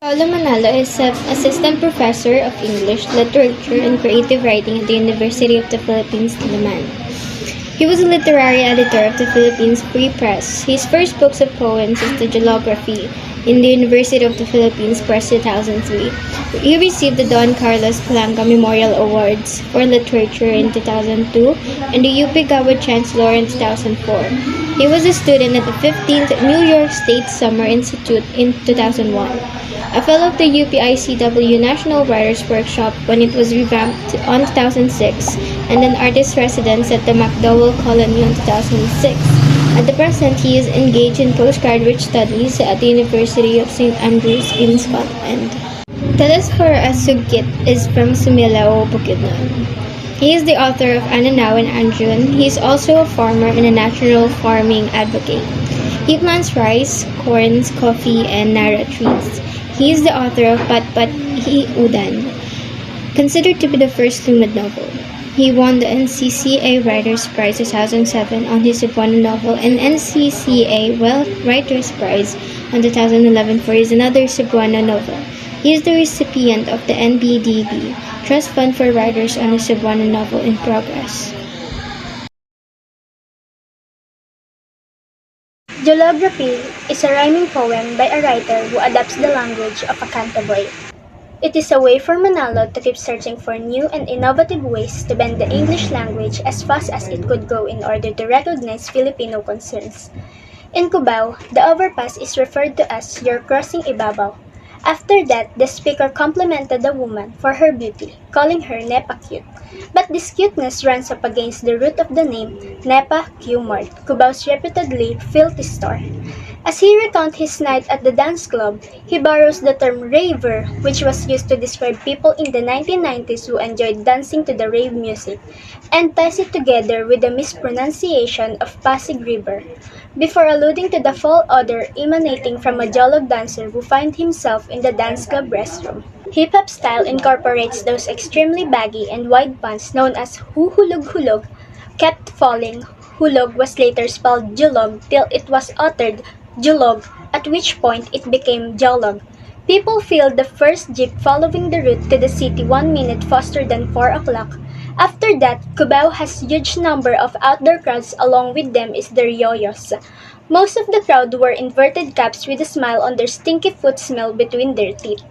Paulo Manalo is an assistant professor of English, literature, and creative writing at the University of the Philippines, Diliman. He was a literary editor of the Philippines Free Press. His first books of poems is the Geography in the University of the Philippines Press 2003. He received the Don Carlos Calanga Memorial Awards for Literature in 2002 and the UP Gawad Chancellor in 2004. He was a student at the 15th New York State Summer Institute in 2001. A fellow of the UPICW National Writers Workshop when it was revamped on 2006, and an artist residence at the MacDowell Colony in 2006. At the present, he is engaged in postgraduate studies at the University of St. Andrews in Scotland. Telesphore Asugit is from Sumilao, Bukidnon. He is the author of Ananaw and Anjun. He is also a farmer and a natural farming advocate. He plants rice, corns, coffee, and nara trees. He is the author of Patpat Hi Udan, considered to be the first Lumad novel. He won the NCCA Writers' Prize 2007 on his Cebuano novel and NCCA Writers' Prize on 2011 for his another Cebuano novel. He is the recipient of the NBDB Trust Fund for Writers on a Cebuano novel in progress. Geography is a rhyming poem by a writer who adapts the language of a cantaboy. It is a way for Manalo to keep searching for new and innovative ways to bend the English language as fast as it could go in order to recognize Filipino concerns. In Cubao, the overpass is referred to as You're Crossing Ibabaw. After that, the speaker complimented the woman for her beauty, calling her Nepa cute. But this cuteness runs up against the root of the name Nepa Q Mart, Cubao's reputedly filthy store. As he recounts his night at the dance club, he borrows the term raver, which was used to describe people in the 1990s who enjoyed dancing to the rave music, and ties it together with the mispronunciation of Pasig River, before alluding to the foul odor emanating from a jolog dancer who finds himself in the dance club restroom. Hip-hop style incorporates those extremely baggy and wide pants known as hulog, kept falling. Hulog was later spelled julog till it was uttered julog, at which point it became jolog. People filled the first jeep following the route to the city 1 minute faster than 4 o'clock. After that, Cubao has huge number of outdoor crowds. Along with them is their yoyos. Most of the crowd wore inverted caps with a smile on their stinky foot smell between their teeth.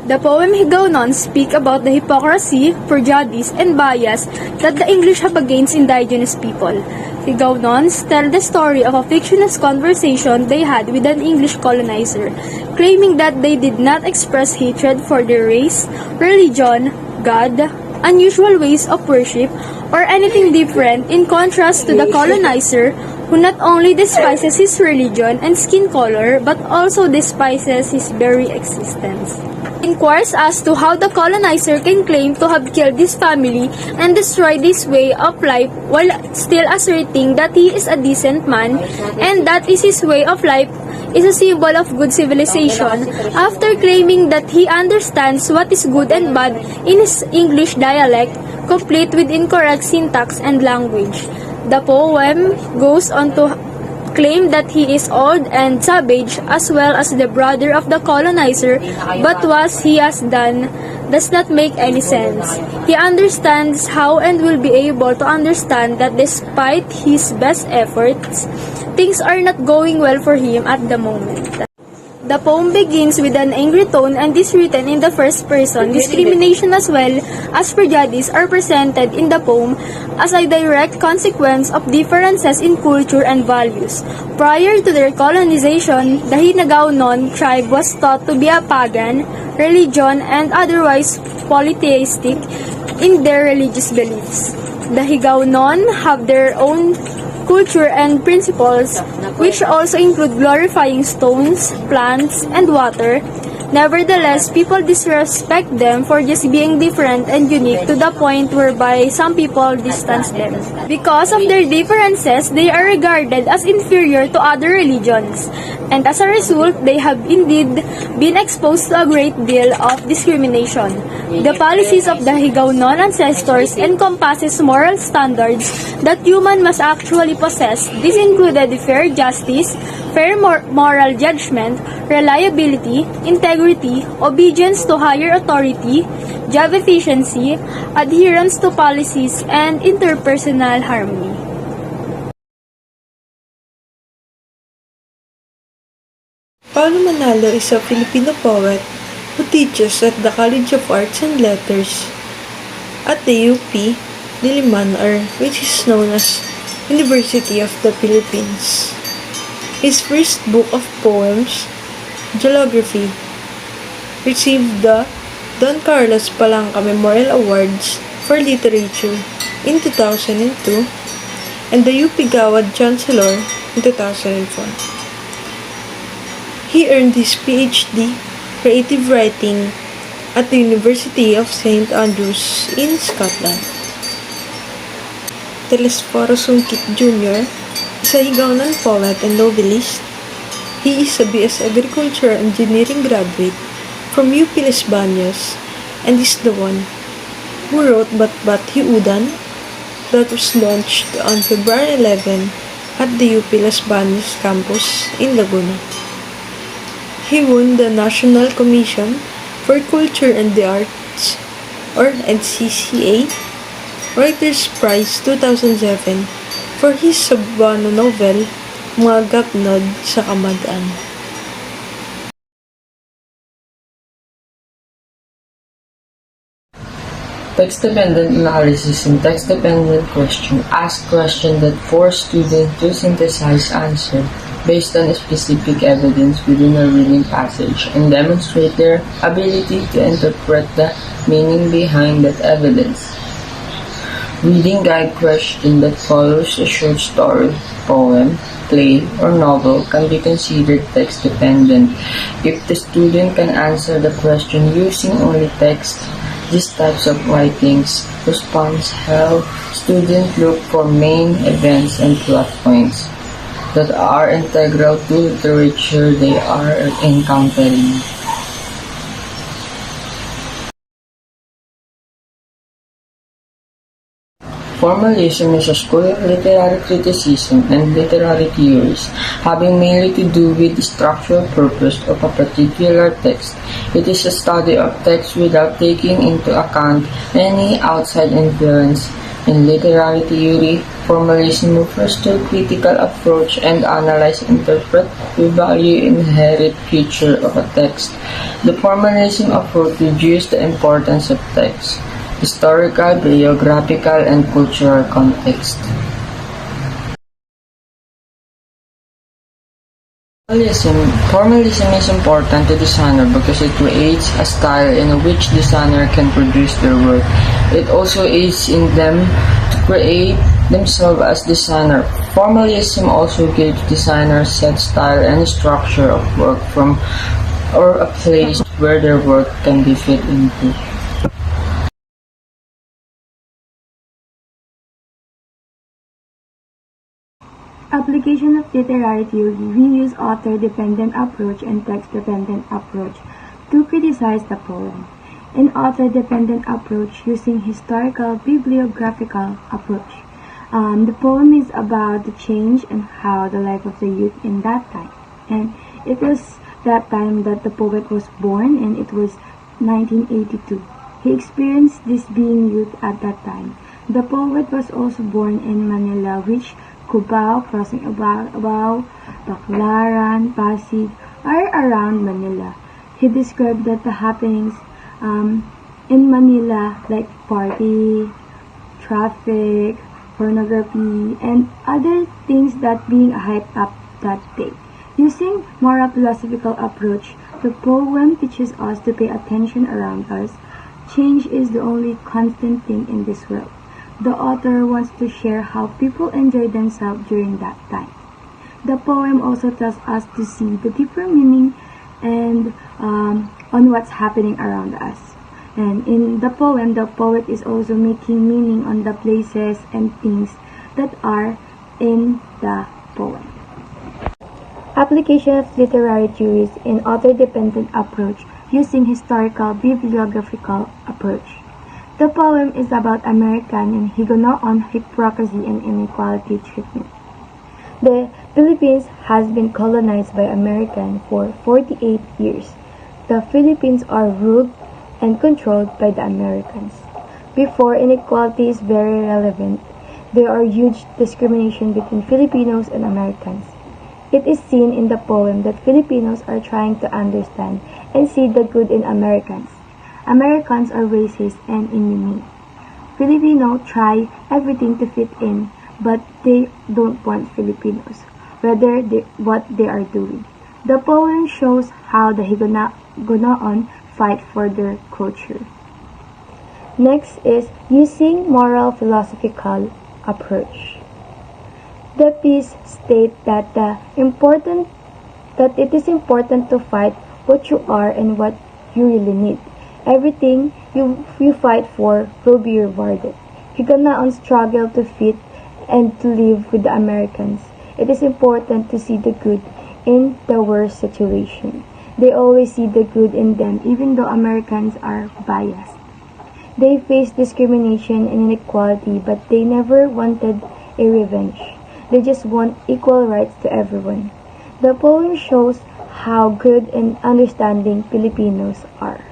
The poem Higaonon speak about the hypocrisy, prejudice, and bias that the English have against indigenous people. Higaonons tell the story of a fictitious conversation they had with an English colonizer, claiming that they did not express hatred for their race, religion, God, unusual ways of worship, or anything different in contrast to the colonizer who not only despises his religion and skin color but also despises his very existence. Inquires as to how the colonizer can claim to have killed his family and destroyed his way of life while still asserting that he is a decent man and that is his way of life is a symbol of good civilization, after claiming that he understands what is good and bad in his English dialect, complete with incorrect syntax and language. The poem goes on to claim that he is old and savage as well as the brother of the colonizer, but what he has done does not make any sense. He understands how and will be able to understand that despite his best efforts, things are not going well for him at the moment. The poem begins with an angry tone and is written in the first person. Discrimination as well as prejudice are presented in the poem as a direct consequence of differences in culture and values. Prior to their colonization, the Higaonon tribe was thought to be a pagan, religion, and otherwise polytheistic in their religious beliefs. The Higaonon have their own culture and principles, which also include glorifying stones, plants, and water. Nevertheless, people disrespect them for just being different and unique to the point whereby some people distance them. Because of their differences, they are regarded as inferior to other religions, and as a result, they have indeed been exposed to a great deal of discrimination. The policies of the Higaonon ancestors encompasses moral standards that human must actually possess. This included fair justice, fair moral judgment, reliability, integrity, obedience to higher authority, job efficiency, adherence to policies, and interpersonal harmony. Paulo Manalo is a Filipino poet who teaches at the College of Arts and Letters at the UP Diliman, which is known as University of the Philippines. His first book of poems, Geography, received the Don Carlos Palanca Memorial Awards for Literature in 2002 and the UP Gawad Chancellor in 2004. He earned his PhD Creative Writing at the University of St. Andrews in Scotland. Telesforo Sungkit Jr. is a Higaonon poet and novelist. He is a BS Agriculture Engineering graduate from UP Las Bañas and is the one who wrote Bat Hiudan that was launched on February 11 at the UP Las Bañas campus in Laguna. He won the National Commission for Culture and the Arts, or NCCA, Writers' Prize 2007 for his Cebuano novel, Mga Gapnod sa Kamad-an. Text-dependent analysis and text-dependent question ask questions that force students to synthesize answers based on a specific evidence within a reading passage and demonstrate their ability to interpret the meaning behind that evidence. Reading guide question that follows a short story, poem, play, or novel can be considered text-dependent if the student can answer the question using only text. These types of writings response help students look for main events and plot points that are integral to literature they are encountering. Formalism is a school of literary criticism and literary theories, having mainly to do with the structural purpose of a particular text. It is a study of text without taking into account any outside influence. In literary theory, formalism refers to a critical approach and analyze, interpret, evaluate inherent feature of a text. The formalism approach reduces the importance of text, historical, biographical, and cultural context. Formalism is important to designer because it creates a style in which designer can produce their work. It also aids in them to create themselves as designer. Formalism also gives designers set style and structure of work from or a place where their work can be fit into. Application of literary theory, we use author-dependent approach and text-dependent approach to criticize the poem. In author-dependent approach, using historical bibliographical approach. The poem is about the change and how the life of the youth in that time. And it was that time that the poet was born, and it was 1982. He experienced this being youth at that time. The poet was also born in Manila, which Cubao, Crossing Abao, Baclaran, Pasig are around Manila. He described that the happenings in Manila, like party, traffic, pornography, and other things that being hyped up that day. Using moral philosophical approach, the poem teaches us to pay attention around us. Change is the only constant thing in this world. The author wants to share how people enjoy themselves during that time. The poem also tells us to see the deeper meaning and on what's happening around us. And in the poem, the poet is also making meaning on the places and things that are in the poem. Application of literary theories in author-dependent approach. using historical bibliographical approach. The poem is about American and Higonoan hypocrisy and inequality treatment. The Philippines has been colonized by Americans for 48 years. The Philippines are ruled and controlled by the Americans. Before inequality is very relevant, there are huge discrimination between Filipinos and Americans. It is seen in the poem that Filipinos are trying to understand and see the good in Americans. Americans are racist and inhumane. Filipinos try everything to fit in, but they don't want Filipinos, rather what they are doing. The poem shows how the Higonoan fight for their culture. Next is using moral philosophical approach. The piece states that it is important to fight what you are and what you really need. Everything you fight for will be rewarded. Higonoan struggle to fit and to live with the Americans. It is important to see the good in the worst situation. They always see the good in them even though Americans are biased. They face discrimination and inequality, but they never wanted a revenge. They just want equal rights to everyone. The poem shows how good and understanding Filipinos are.